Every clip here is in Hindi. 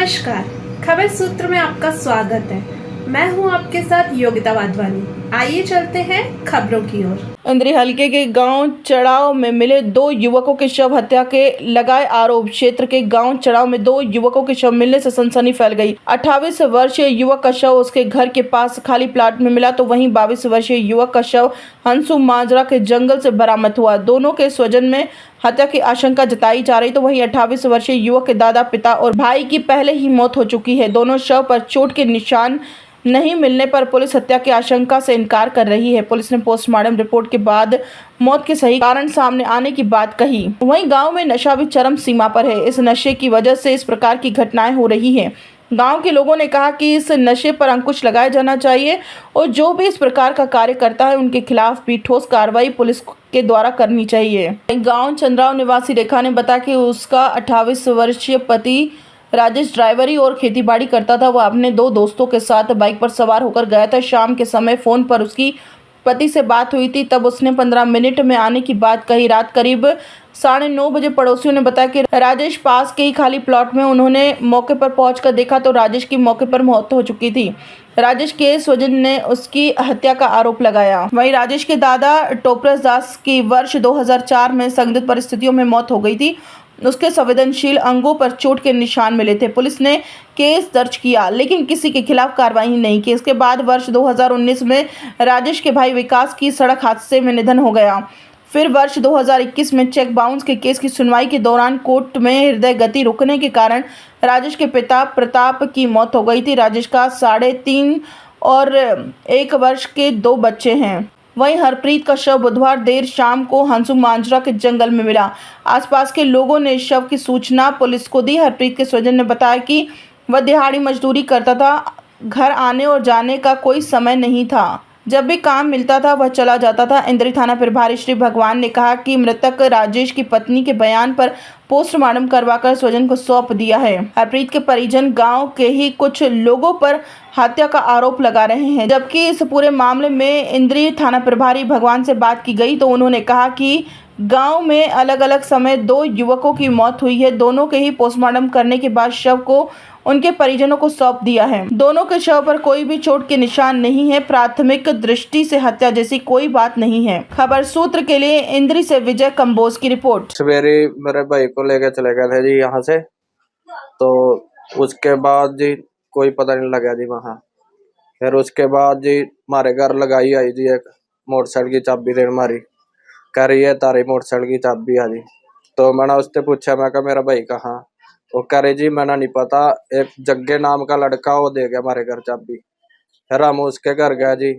नमस्कार, खबर सूत्र में आपका स्वागत है। मैं हूं आपके साथ योगिता वाधवानी। आइए चलते हैं खबरों की ओर। इंद्री हलके के गांव चढ़ाव में मिले 2 युवकों के शव। हत्या के लगाए आरोप। क्षेत्र के गांव चढ़ाव में 2 युवकों के शव मिलने से सनसनी फैल गई। 28 वर्षीय युवक का शव उसके घर के पास खाली प्लाट में मिला तो वहीं 22 वर्षीय युवक का शव हंसू माजरा के जंगल से बरामद हुआ। दोनों के स्वजन में हत्या की आशंका जताई जा रही तो वहीं 28 वर्षीय युवक के दादा, पिता और भाई की पहले ही मौत हो चुकी है। दोनों शव पर चोट के निशान नहीं मिलने पर पुलिस हत्या की आशंका से इनकार कर रही है। पुलिस ने पोस्टमार्टम रिपोर्ट के बाद मौत के सही कारण सामने आने की बात कही। वहीं गांव में नशा भी चरम सीमा पर है। इस नशे की वजह से इस प्रकार की घटनाएं हो रही हैं। गांव के लोगों ने कहा कि इस नशे पर अंकुश लगाया जाना चाहिए और जो भी इस प्रकार का कार्य करता है उनके खिलाफ भी ठोस कार्रवाई पुलिस के द्वारा करनी चाहिए। गांव चंद्राव निवासी रेखा ने बताया कि उसका 28 वर्षीय पति राजेश ड्राइवरी और खेतीबाड़ी करता था। वह अपने 2 दोस्तों के साथ बाइक पर सवार होकर गया था। शाम के समय फोन पर उसकी पति से बात हुई थी, तब उसने 15 मिनट में आने की बात कही। रात करीब 9:30 बजे पड़ोसियों ने बताया कि राजेश पास के ही खाली प्लॉट में उन्होंने मौके पर पहुंचकर देखा तो राजेश की मौके पर मौत हो चुकी थी। राजेश के स्वजन ने उसकी हत्या का आरोप लगाया। वहीं राजेश के दादा टोपरस दास की वर्ष 2004 में संदिग्ध परिस्थितियों में मौत हो गई थी। उसके संवेदनशील अंगों पर चोट के निशान मिले थे। पुलिस ने केस दर्ज किया लेकिन किसी के खिलाफ कार्रवाई नहीं की। इसके बाद वर्ष 2019 में राजेश के भाई विकास की सड़क हादसे में निधन हो गया। फिर वर्ष 2021 में चेक बाउंस के केस की सुनवाई के दौरान कोर्ट में हृदय गति रुकने के कारण राजेश के पिता प्रताप की मौत हो गई थी। राजेश का 3.5 और 1 वर्ष के 2 बच्चे हैं। वहीं हरप्रीत का शव बुधवार देर शाम को हंसू मांजरा के जंगल में मिला। आसपास के लोगों ने शव की सूचना पुलिस को दी। हरप्रीत के स्वजन ने बताया कि वह दिहाड़ी मजदूरी करता था। घर आने और जाने का कोई समय नहीं था। जब भी काम मिलता था वह चला जाता था। इंद्री थाना प्रभारी श्री भगवान ने कहा कि मृतक राजेश की पत्नी के बयान पर पोस्टमार्टम करवाकर स्वजन को सौंप दिया है। हरप्रीत के परिजन गांव के ही कुछ लोगों पर हत्या का आरोप लगा रहे हैं। जबकि इस पूरे मामले में इंद्री थाना प्रभारी भगवान से बात की गई तो उन्होंने कहा कि गांव में अलग अलग समय 2 युवकों की मौत हुई है। दोनों के ही पोस्टमार्टम करने के बाद शव को उनके परिजनों को सौंप दिया है। दोनों के शव पर कोई भी चोट के निशान नहीं है। प्राथमिक दृष्टि से हत्या जैसी कोई बात नहीं है। खबर सूत्र के लिए इंद्री से विजय कंबोज की रिपोर्ट। सवेरे मेरे भाई को लेकर चले गए थे जी यहाँ से, तो उसके बाद जी कोई पता नहीं लगा जी वहाँ। फिर उसके बाद जी हमारे घर लगाई आई जी एक मोटरसाइकिल की चाबी देने मारी, कह रही है तारी मोटरसाइकिल की चाबी आ जी। तो मैंने उससे पूछा, मैं कहा मेरा भाई कहाँ? वो कह रही जी मैंने नहीं पता, एक जग्गे नाम का लड़का वो दे गया हमारे घर चाबी। फिर हम उसके घर गए जी,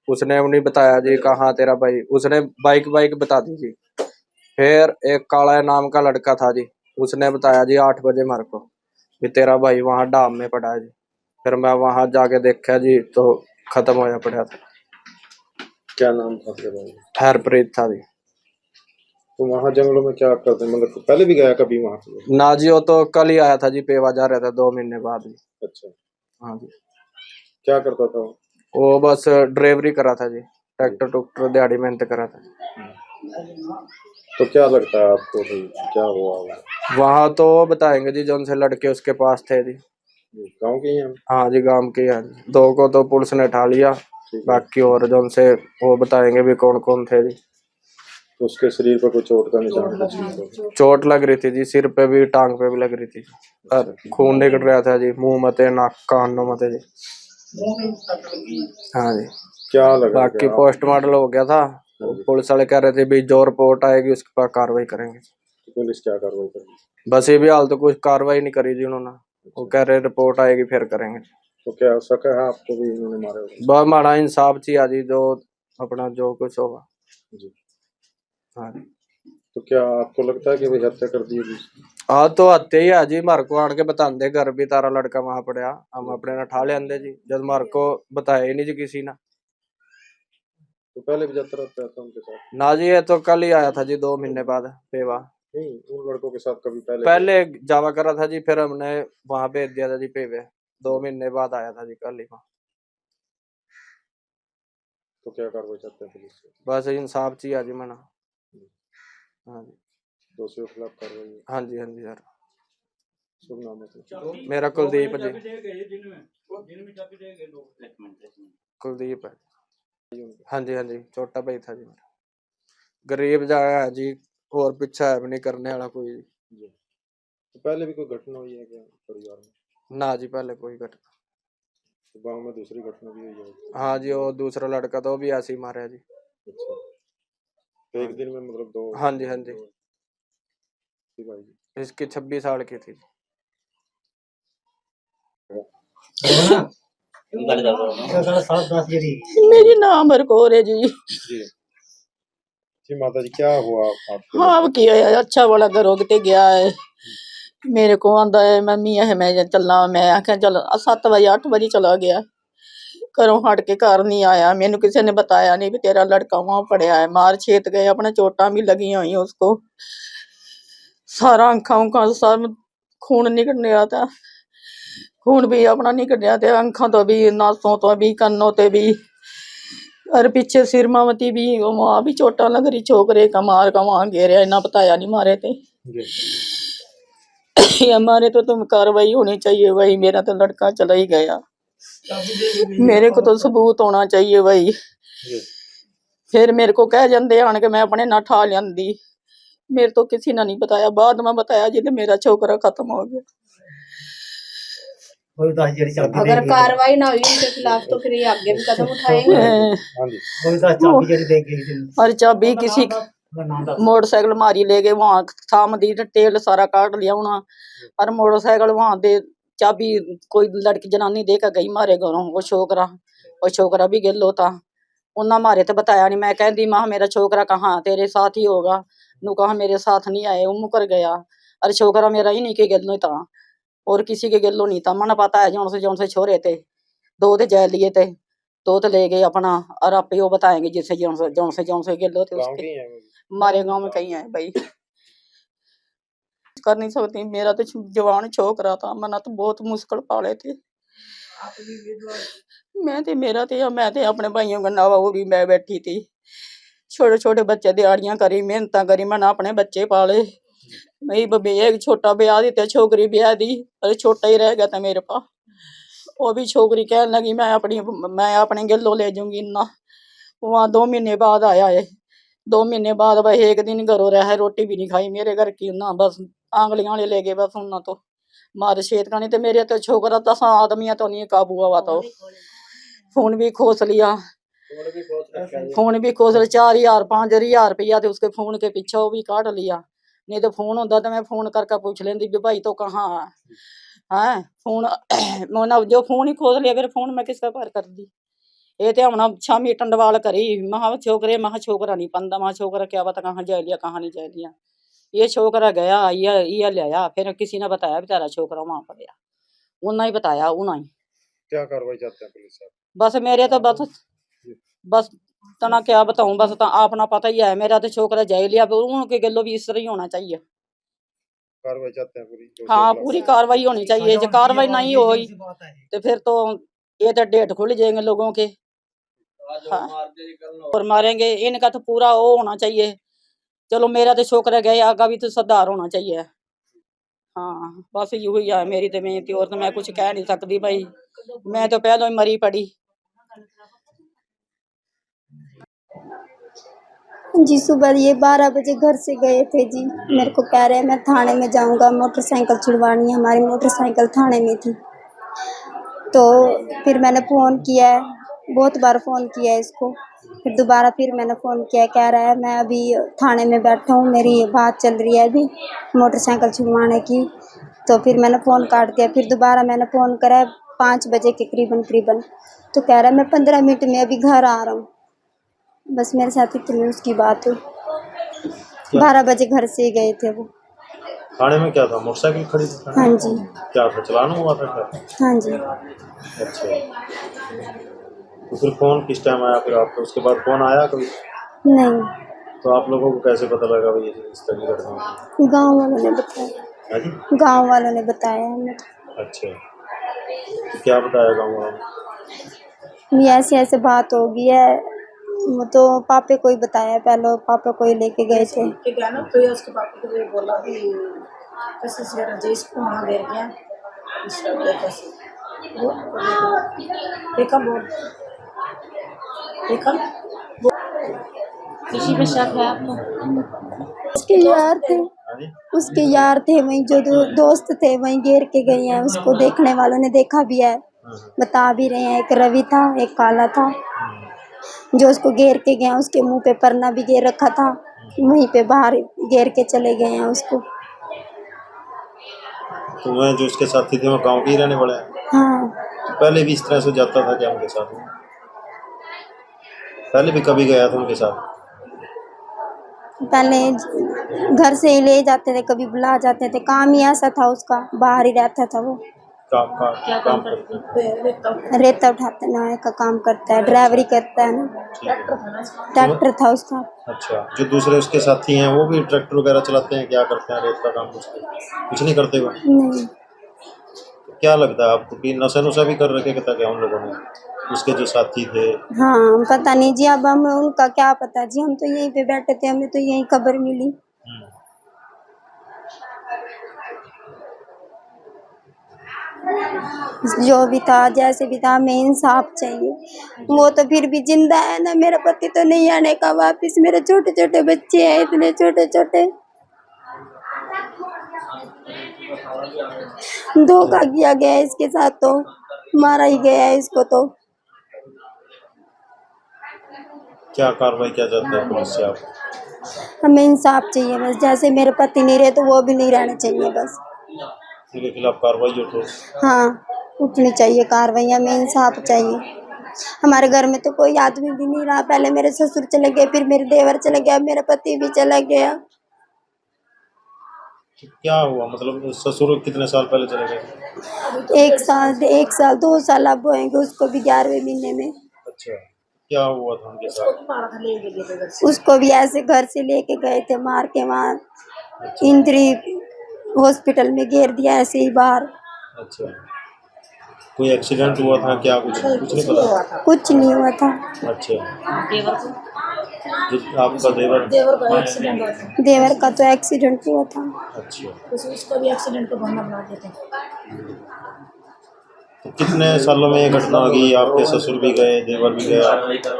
उसने नहीं बताया जी कहाँ तेरा भाई, उसने बाइक बता दी जी। फिर एक काला नाम का लड़का था जी, उसने बताया जी 8 बजे मेरे को भी तेरा भाई वहाँ डाम में पड़ा है जी। फिर मैं वहां जाके देखा जी तो खत्म होया पड़ा था। क्या नाम था तेरा भाई? हरप्रीत था जी। तो वहाँ जंगलों में क्या करते हैं? मतलब पहले भी गया कभी वहाँ पे? ना जी वो तो कल ही आया था जी, पेवा जा रहा था 2 महीने बाद जी। अच्छा, हाँ जी। क्या करता था वो? वो बस ड्राइवरी करा था जी, ट्रैक्टर टुक्टर दिहाड़ी मेहनत करा था। तो क्या लगता है आपको भाई क्या हुआ होगा? वहाँ तो बताएंगे जी, जो उनसे लड़के उसके पास थे जी। गाँव के ही हैं? हाँ जी, गांव के हैं जी। 2 को तो पुलिस ने उठा लिया, ठीक है। बाकी और जो उनसे वो बताएंगे भी कौन कौन थे जी। तो उसके शरीर पर कोई चोट का निशान कुछ नहीं था? चोट लग रही थी जी, सिर पे भी टांग पे भी लग रही थी। और खून निकल रहा था जी, मुंह मते नाक कानों मते जी। हाँ जी। क्या लगा? बाकी पोस्टमार्टम हो गया था। पुलिस वाले कह रहे थे भी जो रिपोर्ट आएगी उसके बाद कार्रवाई करेंगे। तो पुलिस क्या कार्रवाई करेगी? बस ये भी हाल तो कुछ कार्रवाई नहीं करी जी उन्होंने। वो कह रहे रिपोर्ट आएगी फिर करेंगे। तो क्या शक है आपको भी इन्होंने मारे होंगे? बस हमारा इंसाफ चाहिए जी, जो अपना जो कुछ होगा जी। हाँ जी। तो क्या आपको लगता है कि भाई हत्या कर दी है? हाँ तो हत्या ही है जी, मार को आन के बताते घर भी तारा लड़का वहां पड़ा, हम अपने ना ठा लेंदे जी, जब मार को बताया ही नहीं जी किसी ने। तो पहले भी जाता रहता था उनके साथ? ना जी ये तो कल ही आया था जी, 2 महीने बाद पेवा। नहीं, उन लड़कों के साथ कभी पहले जावा करा था जी, फिर हमने वहां भेज दिया था जी पेवे। 2 महीने बाद आया था जी कल ही वहाँ। तो क्या कार्रवाई चाहते हैं पुलिस से? बस इंसाफ चाहिए जी मना। हाँ जी। दोषियों के खिलाफ कार्रवाई? हाँ जी, हाँ जी सर। शुभ नाम है मेरा कुलदीप जी, कुलदीप है। हाँ जी, हाँ जी, छोटा भाई था जी मेरा, गरीब जाया है जी, और पीछा है भी नहीं करने वाला कोई जी। जी। तो पहले भी कोई घटना हुई है क्या परिवार में? ना जी, पहले कोई घटना। तो गांव में दूसरी घटना भी हुई है? हाँ जी, वो दूसरा लड़का तो वो भी ऐसे ही मारा है जी। अच्छा, तो एक दिन में मतलब दो? हाँ जी, हाँ जी, जी भाई जी। इसकी 26 साल की थी। मेरी नाम हरकौर है जी। जी जी माता जी, क्या हुआ आपके हाँ, अब लड़के किया है, अच्छा वाला घर होके गया है। मेरे को आंदा है मम्मी है मैं चलना, मैं आख्या चल 7 बजे 8 बजे चला गया, घरों हट के घर नहीं आया। मैनू किसी ने बताया नहीं भी तेरा लड़का वहां पड़िया है, मार छेत गए, अपने चोटा भी लगी हुई उसको, सारा अंखा उखा सब खून निकल रहा था, खून भी अपना निकल रहा था, अंखा तो भी, नासों तो भी, कन्नों ते भी, और पीछे सिर मावती भी, वहां भी चोटा लग रही, छोकरे का मार का वहां घेरे, इना बताया नहीं मारे थे। जी हमारे तो तुम कार्रवाई होनी चाहिए भाई, मेरा तो लड़का चला ही गया, मेरे को तो सबूत होना चाहिए भाई। जी फिर मेरे को कह जाते आन के मैं अपने ना ठा लियांदी, मेरे तो किसी ने नहीं बताया, बाद में बताया जिसे मेरा छोकरा खत्म हो गया। अगर कार्रवाई ना हुई उनके खिलाफ तो फिर ये आगे भी कदम उठाएंगे। हाँ जी और चाबी किसी मोटरसाइकिल मारी ले गए, वहां थाम दी तेल सारा काट लिया होना, और मोटरसाइकिल वहां दे चाबी कोई लड़की जनानी दे के गई मारे घरों, वो छोकरा भी गिलो था, उन्ना मारे तो बताया नहीं। मैं कहती मां मेरा छोकरा कहाँ, तेरे साथ ही होगा, नू कहा मेरे साथ नहीं आए, वो मुकर गया, अरे छोकरा मेरा ही नहीं के गिलो था, और किसी के गिलो नहीं था, मन पता है जौन से छोरे थे, 2 तो जै लिए थे, 2 तो ले गए अपना, और आप वो बताएंगे जिससे जौन से गिलो थे गाँव उसके। के ही हैं वो? हमारे गांव में कहीं है भाई, कर नहीं सकती, मेरा तो जवान छोकरा था, मना तो बहुत मुश्किल पाले थे, मैं थे अपने भाइयों का नावा, वो भी मैं बैठी थी, छोटे छोटे बच्चे दिहाड़ियां करी, मेहनत करी, मैंने अपने बच्चे पाले, मेरी बबे एक छोटा ब्याह दी, छोकरी ब्याह दी, अरे छोटा ही रह गया था मेरे पास, वो भी छोकरी कहने लगी मैं अपने गिलो ले जाऊंगी ना, वहाँ 2 महीने बाद आया है, 2 महीने बाद भाई एक दिन घरों रहा है, रोटी भी नहीं खाई मेरे घर की ना, बस आंगलियां ले गए बस, उन्ना तो मारे छेत का नहीं, तो मेरे तो छोकरा 10 आदमियां तो नहीं काबू हुआ, तो फोन भी खोस लिया, फोन भी खोस लिया, 4,000 5,000 रुपया थे उसके फोन के पीछे, वो भी काट लिया, नहीं तो फोन होता तो मैं फोन करके पूछ लेंदी भी भाई तो कहाँ है फोन। मैंने जो फोन ही खोस लिया, फिर फोन मैं किसका पार कर दी, ये तो हमने शामी टंडवाल करी, महा छोकरा नहीं पंदा, महा छोकरा क्या पता कहाँ जा लिया कहाँ नहीं जा लिया, ये छोकरा गया ये लिया, फिर किसी ने बताया भी तेरा छोकरा वहां पर गया, उन्ना ही बताया उन्ना ही। क्या कार्रवाई चाहते हैं पुलिस साहब? बस मेरे तो बस तना क्या बताऊं, बस अपना पता ही है, मेरा तो छोकरा जा लिया, उनके गलो भी इस तरह ही होना चाहिए। कार्रवाई चाहते हैं पूरी? हाँ, पूरी कार्रवाई होनी चाहिए, जो कार्रवाई नहीं हुई तो फिर तो ये तो डेट खुल जाएंगे लोगों के। हाँ, और मारेंगे, इनका तो पूरा वो होना चाहिए। चलो मेरा तो छोकरा गया, आगा भी तो सुधार होना चाहिए। हाँ, बस यही है मेरी तो बेनती, और तो मैं कुछ कह नहीं सकती भाई, मैं तो पहले ही मरी पड़ी। जी सुबह ये 12 बजे घर से गए थे जी, मेरे को कह रहे हैं मैं थाने में जाऊंगा, मोटरसाइकिल छुड़वानी है, हमारी मोटरसाइकिल थाने में थी। तो फिर मैंने फ़ोन किया है, बहुत बार फ़ोन किया है इसको, फिर दोबारा फिर मैंने फ़ोन किया, कह रहा है मैं अभी थाने में बैठा हूँ, मेरी बात चल रही है अभी मोटरसाइकिल छुड़वाने की। तो फिर मैंने फ़ोन काट दिया, फिर दोबारा मैंने फ़ोन करा 5 बजे के करीबन, तो कह रहा है मैं 15 मिनट में अभी घर आ रहा हूँ। बस मेरे साथ इतनी उसकी बात हुई। 12 बजे घर से गए थे वो। थाने में क्या था, मोटरसाइकिल खड़ी थी? हाँ जी। क्या था, चलाना हुआ था क्या? हाँ जी। अच्छा, तो फिर फोन किस टाइम आया फिर आपको? उसके बाद फोन आया कभी? नहीं, तो आप लोगों को कैसे पता लगा भाई इस तरह की घटना हुई? गांव वालों ने बताया। हाँ जी, गांव वालों ने बताया हमें। अच्छा, तो क्या बताया गाँव वालों ने? ये ऐसे ऐसे बात हो गई है, वो तो पापे को ही बताया, पहले पापा को ही लेके गए थे। के गया ना तो ये उसके पापा को ये बोला कि कैसे से राजेश को वहाँ गिर गया इस तरह कैसे वो देखा बोल देखा किसी पे शक है आपको? उसके यार थे, उसके यार थे वहीं जो दोस्त थे वहीं घेर के गए हैं। उसको देखने वालों ने देखा भी है, बता भी रहे हैं। एक रवि था, एक काला था जो उसको घेर के गए हैं। उसके मुंह पे परना भी घेर रखा था, वहीं पे बाहर घेर के चले गए हैं उसको। तो वह जो उसके साथी थे वो गांव के ही रहने वाले हैं? हाँ, तो पहले भी इस तरह से जाता था क्या उनके साथ? पहले भी कभी गया था उनके साथ? पहले घर से ही ले जाते थे, कभी बुला जाते थे। काम ही ऐसा था उसका, बाहर ही रहता था वो। क्या काम करते हैं? रेता उठाते ना का काम करता है, ड्राइवरी करता है ना। ट्रैक्टर था उसका। अच्छा, जो दूसरे उसके साथी हैं वो भी ट्रैक्टर वगैरह चलाते हैं, क्या करते हैं? रेत का काम कुछ नहीं करते वो? नहीं, क्या लगता है आपको कि नशा नुशा भी कर रखे था क्या उन लोगों ने, उसके जो साथी थे? हाँ पता नहीं जी, अब हमें उनका क्या पता जी। हम तो यहीं पे बैठे थे, हमें तो यही खबर मिली। जो भी था, जैसे भी था, हमें इंसाफ चाहिए। वो तो फिर भी जिंदा है ना, मेरा पति तो नहीं आने का वापिस। मेरे छोटे छोटे बच्चे हैं, इतने छोटे छोटे। धोखा किया गया है इसके साथ, तो मारा ही गया है इसको। तो क्या कार्रवाई क्या चाहते हैं पुलिस से आप? हमें इंसाफ चाहिए बस। जैसे मेरे पति नहीं रहे तो वो भी नहीं रहने चाहिए बस। इनके खिलाफ कार्रवाई हो ठोस? हाँ, उठनी चाहिए कार्रवाई। हमें इंसाफ चाहिए। हमारे घर में तो कोई आदमी भी नहीं रहा। पहले मेरे ससुर चले गए, फिर मेरे देवर चले गया, मेरा पति भी चला गया। तो क्या हुआ, मतलब ससुर कितने साल पहले चले गए? 1 साल 2 साल अब होएंगे उसको भी, 11वें महीने में। अच्छा, क्या हुआ था उनके साथ? मारा था ले गए उसको भी ऐसे घर से लेके गए थे, मार के वहाँ इंद्री हॉस्पिटल में घेर दिया ऐसे ही बाहर। अच्छा, कोई एक्सीडेंट हुआ था क्या? कुछ नहीं पता? कुछ नहीं हुआ था। अच्छा, देवर को? जो आपका देवर? देवर का एक्सीडेंट हुआ था, देवर का तो एक्सीडेंट हुआ था। अच्छा, तो उसको भी एक्सीडेंट को बहाना बना देते। तो कितने सालों में ये घटना होगी? आपके ससुर भी गए, देवर भी गया?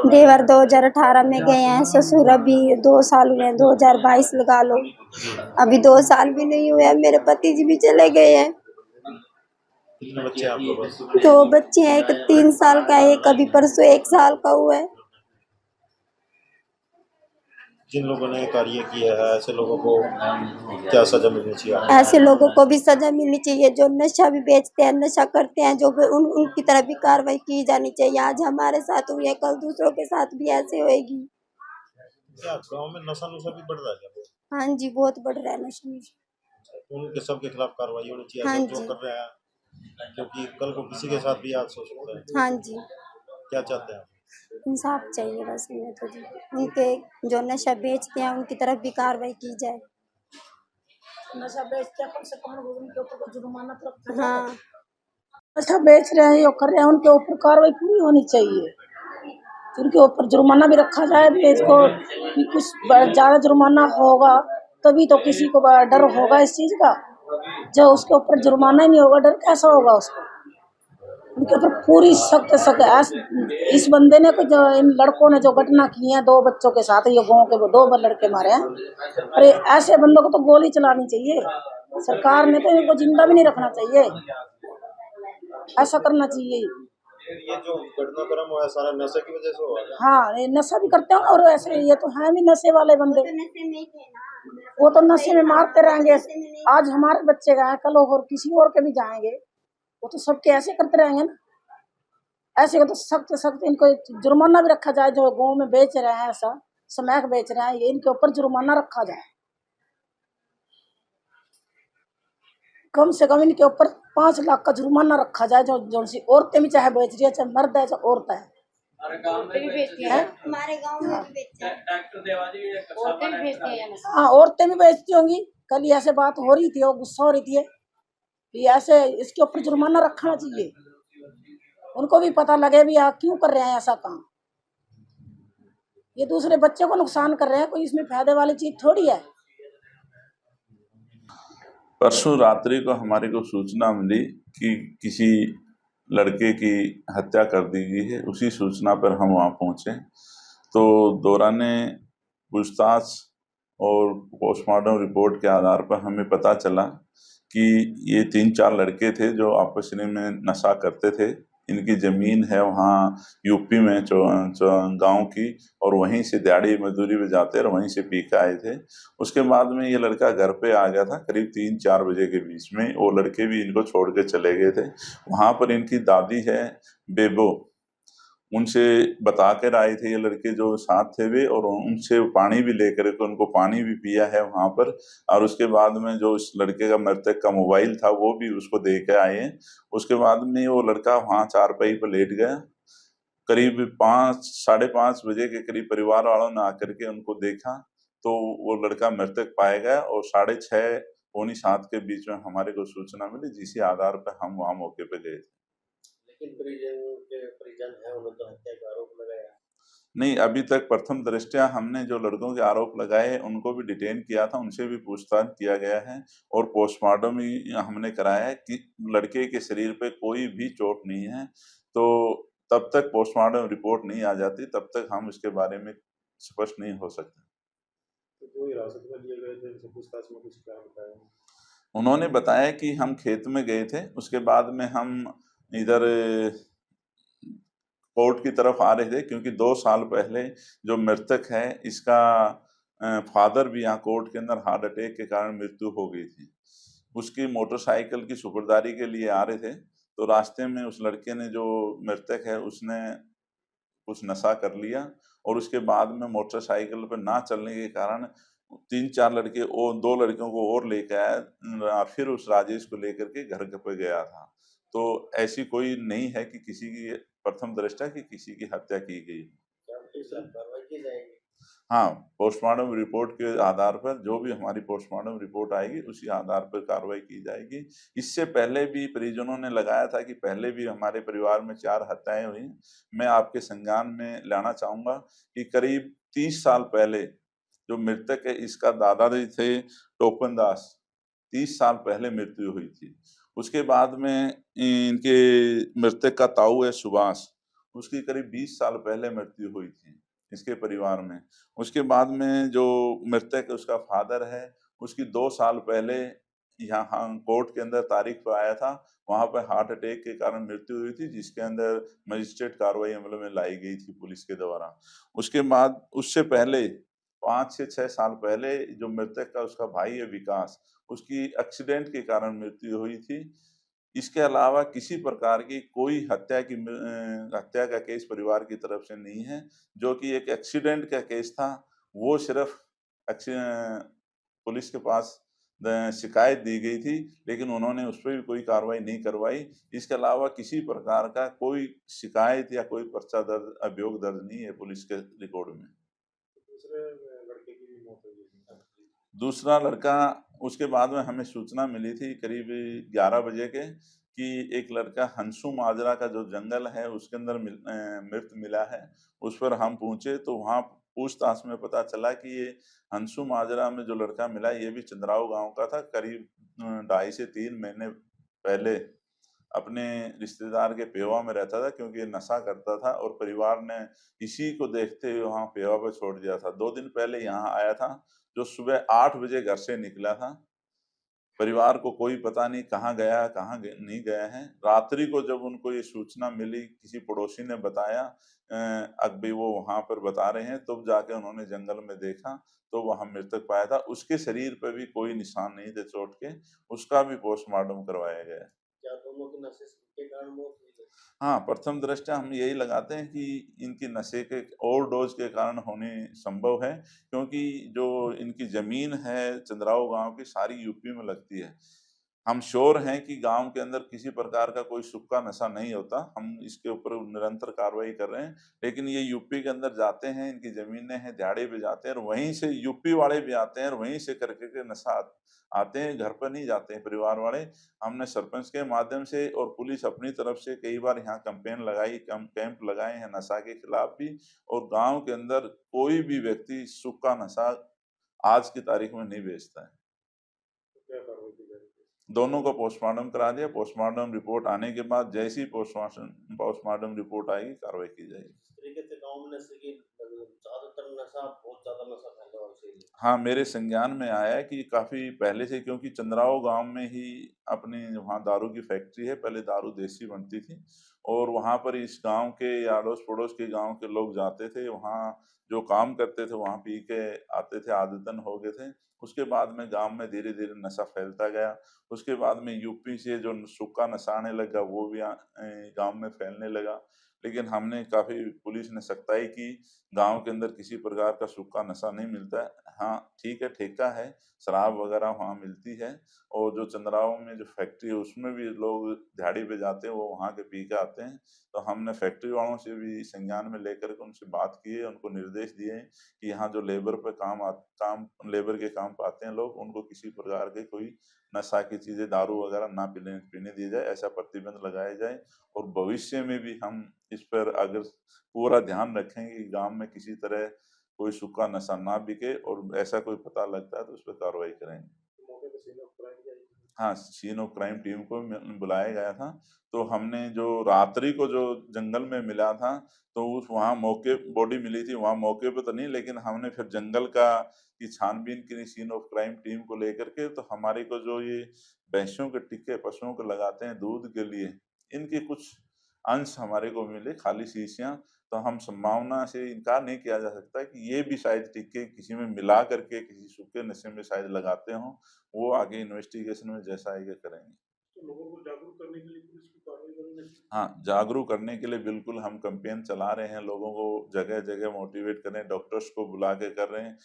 देवर 2018 में गए हैं, ससुर अभी 2 साल हुए हैं, 2022 लगा लो। अभी 2 साल भी नहीं हुए हैं, मेरे पति जी भी चले गए हैं। कितने बच्चे हैं आपके पास? 2 बच्चे हैं, एक 3 साल का है, एक अभी परसों 1 साल का हुआ है। जिन लोगों ने कार्य किया है ऐसे लोगों को क्या सजा मिलनी चाहिए? ऐसे लोगों को भी सजा मिलनी चाहिए जो नशा भी बेचते हैं, नशा करते हैं, जो उनकी तरफ भी कार्रवाई की जानी चाहिए। आज हमारे साथ हुई है, कल दूसरों के साथ भी ऐसे होएगी। क्या गांव में नशा नुशा भी बढ़ रहा है क्या? हाँ जी, बहुत बढ़ रहा है नशा। उनके सबके खिलाफ कार्रवाई होनी चाहिए, हाँ ऐसा जो जी। कर रहे हैं, क्योंकि कल को किसी के साथ भी हादसा हो सकता है। हाँ जी, क्या चाहते हैं आप? इंसाफ चाहिए बस हमें तो जी। उनके जो नशा बेचते हैं उनकी तरफ भी कार्रवाई की जाए। नशा बेचते हैं, कम से कम उनके ऊपर को जुर्माना तो रखा जाए। हाँ, नशा बेच रहे हैं, यो कर रहे हैं, उनके ऊपर कार्रवाई पूरी होनी चाहिए। उनके ऊपर जुर्माना भी रखा जाए भी इसको, कि कुछ ज्यादा जुर्माना होगा तभी तो किसी को डर होगा इस चीज का। जो उसके ऊपर जुर्माना ही नहीं होगा, डर कैसा होगा उसको? उनके ऊपर पूरी सख्त इस बंदे ने जो इन लड़कों ने जो घटना की है 2 बच्चों के साथ, ये गाँव के 2 लड़के मारे हैं, अरे ऐसे बंदों को तो गोली चलानी चाहिए। सरकार ने तो इनको जिंदा भी नहीं रखना चाहिए, ऐसा करना चाहिए। ये जो घटनाक्रम हुआ है सारा नशे की वजह से हुआ है? हाँ, ये नशा भी करते हैं और ऐसे ये तो है भी नशे वाले बंदे। वो तो नशे में मारते रहेंगे। आज हमारे बच्चे गए, कल और किसी और के भी जाएंगे, वो तो सबके ऐसे करते रहेंगे ना। ऐसे को तो सख्त सख्त इनको जुर्माना भी रखा जाए। जो गाँव में बेच रहे हैं, ऐसा स्मैक बेच रहे हैं, ये इनके ऊपर जुर्माना रखा जाए। कम से कम इनके ऊपर 5 लाख का जुर्माना रखा जाए। जो सी औरतें भी चाहे बेच रही है, चाहे मर्द है, चाहे औरत है। हमारे गांव में भी बेचते हैं। औरतें भी भेजती हैं या नहीं? हाँ, औरतें भी बेचती होंगी। कल ही ऐसे बात हो रही थी, वो गुस्सा हो रही थी कि ऐसे इसके ऊपर जुर्माना रखना चाहिए। उनको भी पता लगे भी क्यों कर रहे हैं ऐसा काम। ये दूसरे बच्चे को नुकसान कर रहे हैं, कोई इसमें फायदे वाली चीज थोड़ी है। परसों रात्रि को हमारे को सूचना मिली कि किसी लड़के की हत्या कर दी गई है। उसी सूचना पर हम वहाँ पहुँचे तो दौराने पूछताछ और पोस्टमार्टम रिपोर्ट के आधार पर हमें पता चला कि ये 3-4 लड़के थे जो आपस में नशा करते थे। इनकी ज़मीन है वहाँ यूपी में गांव की, और वहीं से दिहाड़ी मजदूरी पे जाते और वहीं से पी के आए थे। उसके बाद में ये लड़का घर पे आ गया था करीब 3-4 बजे के बीच में। वो लड़के भी इनको छोड़ के चले गए थे। वहाँ पर इनकी दादी है बेबो, उनसे बता कर आए थे ये लड़के जो साथ थे वे, और उनसे पानी भी लेकर के उनको पानी भी पिया है वहाँ पर। और उसके बाद में जो इस लड़के का मृतक का मोबाइल था वो भी उसको दे के आए हैं। उसके बाद में वो लड़का वहाँ चारपाई पर लेट गया। करीब 5-5:30 बजे के करीब परिवार वालों ने आकर के उनको देखा तो वो लड़का मृतक पाया गया, और 6:30 पौनी 7 के बीच में हमारे को सूचना मिली, जिसके आधार पर हम वहाँ मौके पे गए थे। लेकिन परिजन है, उन्होंने तो हत्या का आरोप लगाया। नहीं, अभी तक प्रथम दृष्टया हमने जो लड़कों के आरोप लगाए उनको भी डिटेन किया था, उनसे भी पूछताछ किया गया है, और पोस्टमार्टम ही हमने कराया है कि लड़के के शरीर पे कोई भी चोट नहीं है। तो तब तक पोस्टमार्टम रिपोर्ट नहीं आ जाती तब तक हम इसके बारे में स्पष्ट नहीं हो सकते। तो जो हिरासत में लिए गए थे उनसे पूछताछ में कुछ क्या बताया? उन्होंने बताया कि हम खेत में गए थे, उसके बाद में हम इधर कोर्ट की तरफ आ रहे थे, क्योंकि 2 साल पहले जो मृतक है इसका फादर भी यहाँ कोर्ट के अंदर हार्ट अटैक के कारण मृत्यु हो गई थी। उसकी मोटरसाइकिल की सुपुर्दारी के लिए आ रहे थे तो रास्ते में उस लड़के ने, जो मृतक है, उसने कुछ नशा कर लिया, और उसके बाद में मोटरसाइकिल पर ना चलने के कारण 3-4 लड़के और 2 लड़कियों को और लेके आया, फिर उस राजेश को लेकर के घर पे गया था। तो ऐसी कोई नहीं है कि किसी की प्रथम दृष्टया कि किसी की हत्या की गई। क्या पुलिस पर कार्रवाई की जाएगी? हाँ, पोस्टमार्टम रिपोर्ट के आधार पर जो भी हमारी पोस्टमार्टम रिपोर्ट आएगी उसी आधार पर कार्रवाई की जाएगी। इससे पहले भी परिजनों ने लगाया था कि पहले भी हमारे परिवार में 4 हत्याएं हुई। मैं आपके संज्ञान में लाना चाहूँगा कि करीब 30 साल पहले जो मृतक है इसका दादाजी थे टोपन दास, 30 साल पहले मृत्यु हुई थी। उसके बाद में इनके मृतक का ताऊ है सुभाष, उसकी करीब 20 साल पहले मृत्यु हुई थी इसके परिवार में। उसके बाद में जो मृतक उसका फादर है, उसकी 2 साल पहले यहाँ कोर्ट के अंदर तारीख पे आया था, वहाँ पे हार्ट अटैक के कारण मृत्यु हुई थी, जिसके अंदर मजिस्ट्रेट कार्रवाई अमल में लाई गई थी पुलिस के द्वारा। उसके बाद उससे पहले 5 से 6 साल पहले जो मृतक का उसका भाई है विकास, उसकी एक्सीडेंट के कारण मृत्यु हुई थी। इसके अलावा किसी प्रकार की कोई हत्या का केस परिवार की तरफ से नहीं है। जो कि एक एक्सीडेंट का केस था, वो सिर्फ पुलिस के पास शिकायत दी गई थी, लेकिन उन्होंने उस पर भी कोई कार्रवाई नहीं करवाई। इसके अलावा किसी प्रकार का कोई शिकायत या कोई पर्चा दर्ज, अभियोग दर्ज नहीं है पुलिस के रिकॉर्ड में। दूसरे लड़के की भी मौत हो गई थी। दूसरा लड़का, उसके बाद में हमें सूचना मिली थी करीब 11 बजे के कि एक लड़का हंसू माजरा का जो जंगल है उसके अंदर मृत मिला है। उस पर हम पहुंचे तो वहाँ पूछताछ में पता चला कि ये हंसू माजरा में जो लड़का मिला ये भी चंद्राव गांव का था। करीब 2.5 से 3 महीने पहले अपने रिश्तेदार के पेवा में रहता था, क्योंकि ये नशा करता था और परिवार ने इसी को देखते हुए वहाँ पेवा पे छोड़ दिया था। 2 दिन पहले यहाँ आया था, जो सुबह 8 बजे घर से निकला था। परिवार को कोई पता नहीं कहाँ गया है, नहीं गया है। रात्रि को जब उनको ये सूचना मिली, किसी पड़ोसी ने बताया, अब भी वो वहाँ पर बता रहे हैं, तब जाके उन्होंने जंगल में देखा तो वहाँ मृतक पाया था। उसके शरीर पे भी कोई निशान नहीं थे चोट के, उसका भी पोस्टमार्टम करवाया गया। क्या दोनों की नशे के कारण मौत हुई है? हाँ, प्रथम दृष्टया हम यही लगाते हैं कि इनकी नशे के ओवरडोज के कारण होने संभव है, क्योंकि जो इनकी ज़मीन है चंद्राव गाँव की सारी यूपी में लगती है। हम श्योर हैं कि गांव के अंदर किसी प्रकार का कोई सुक्का नशा नहीं होता। हम इसके ऊपर निरंतर कार्रवाई कर रहे हैं, लेकिन ये यूपी के अंदर जाते हैं, इनकी जमीनें हैं, दिहाड़ी पे जाते हैं और वहीं से यूपी वाले भी आते हैं और वहीं से करके के नशा आते हैं, घर पर नहीं जाते हैं परिवार वाले। हमने सरपंच के माध्यम से और पुलिस अपनी तरफ से कई बार यहाँ कैंपेन लगाई, कैंप लगाए हैं नशा के खिलाफ भी, और गांव के अंदर कोई भी व्यक्ति सूखा नशा आज की तारीख में नहीं बेचता है। क्या कार्रवाई की जाएगी? दोनों को पोस्टमार्टम करा दिया। पोस्टमार्टम रिपोर्ट आने के बाद जैसी पोस्टमार्टम रिपोर्ट आएगी कार्रवाई की जाएगी। इस तरीके से गाँव में नशे की ज्यादातर नशा बहुत ज्यादा नशा फैला हुआ है इसीलिए। हाँ, मेरे संज्ञान में आया है कि काफ़ी पहले से, क्योंकि चंद्राओ गाँव में ही अपनी वहाँ दारू की फैक्ट्री है, पहले दारू देसी बनती थी और वहाँ पर इस गाँव के या अड़ोस-पड़ोस के गाँव के लोग जाते थे, वहाँ जो काम करते थे, वहाँ पी के आते थे, आदतन हो गए थे। उसके बाद में गाँव में धीरे-धीरे नशा फैलता गया। उसके बाद में यूपी से जो सूखा नशा आने लगा, वो भी गाँव में फैलने लगा। लेकिन हमने काफ़ी, पुलिस ने सख्ताई की, गाँव के अंदर किसी प्रकार का सूखा नशा नहीं मिलता है। हाँ, ठीक है, ठेका है, शराब वगैरह वहाँ मिलती है और जो चंद्राओं में जो फैक्ट्री है उसमें भी लोग दिहाड़ी पे जाते हैं, वो वहाँ के पी के आते हैं। तो हमने फैक्ट्री वालों से भी संज्ञान में लेकर के उनसे बात की है, उनको निर्देश दिए हैं कि यहाँ जो लेबर पे लेबर के काम पे आते हैं लोग, उनको किसी प्रकार के कोई नशा की चीज़ें, दारू वगैरह ना पीने दिया जाए, ऐसा प्रतिबंध लगाया जाए। और भविष्य में भी हम इस पर अगर पूरा ध्यान रखेंगे कि गाँव में किसी तरह कोई सूखा नशा ना बिके और ऐसा कोई पता लगता है तो उस पर कार्रवाई करेंगे। मौके पे सीन ऑफ क्राइम जाएगी। हाँ, सीन ऑफ क्राइम टीम को बुलाया गया था, तो हमने जो रात्रि को जो जंगल में मिला था, तो उस वहाँ मौके बॉडी मिली थी, वहाँ मौके पे तो नहीं, लेकिन हमने फिर जंगल की छानबीन की सीन ऑफ क्राइम टीम को लेकर के। तो हमारे को जो ये भैंसों के टिक्के पशुओं को लगाते हैं दूध के लिए, इनके कुछ अंश हमारे को मिले, खाली शीशियाँ। तो हम संभावना से इनकार नहीं किया जा सकता कि ये भी शायद टिक्के किसी में मिला करके किसी सूखे नशे में शायद लगाते हों। वो आगे इन्वेस्टिगेशन में जैसा आएगा करेंगे। तो लोगों को जागरूक करने के लिए पुलिस की कार्रवाई करेंगे। हाँ, जागरूक करने के लिए बिल्कुल हम कैंपेन चला रहे हैं, लोगों को जगह-जगह मोटिवेट कर रहे हैं, डॉक्टर्स को बुला के कर रहे हैं।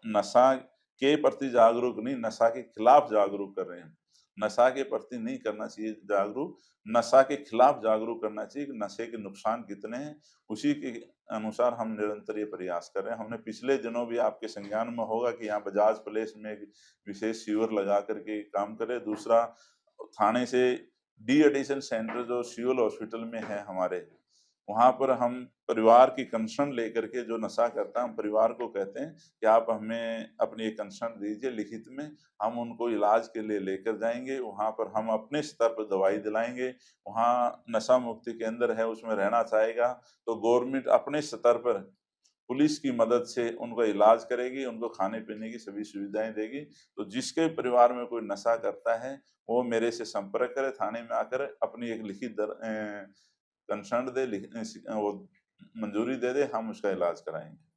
नशा के प्रति जागरूक नहीं, नशा के खिलाफ जागरूक कर रहे हैं। नशा के प्रति नहीं करना चाहिए जागरूक, नशा के खिलाफ जागरूक करना चाहिए कि नशे के नुकसान कितने हैं, उसी के अनुसार हम निरंतर ये प्रयास कर रहे हैं। हमने पिछले दिनों भी, आपके संज्ञान में होगा कि यहाँ बजाज प्लेस में एक विशेष शिविर लगा करके काम करे। दूसरा, थाने से डी एडिक्शन सेंटर जो सिविल हॉस्पिटल में है हमारे, वहाँ पर हम परिवार की कंसर्न लेकर के, जो नशा करता है, हम परिवार को कहते हैं कि आप हमें अपनी एक कंसर्न दीजिए लिखित में, हम उनको इलाज के लिए लेकर जाएँगे। वहाँ पर हम अपने स्तर पर दवाई दिलाएँगे। वहाँ नशा मुक्ति केंद्र है, उसमें रहना चाहेगा तो गवर्नमेंट अपने स्तर पर पुलिस की मदद से उनको इलाज करेगी, उनको खाने-पीने की सभी सुविधाएँ देगी। तो जिसके परिवार में कोई नशा करता है, वो मेरे से संपर्क करे, थाने में आकर अपनी एक लिखित कंसर्न दे, वो मंजूरी दे दे, हम उसका इलाज कराएँगे।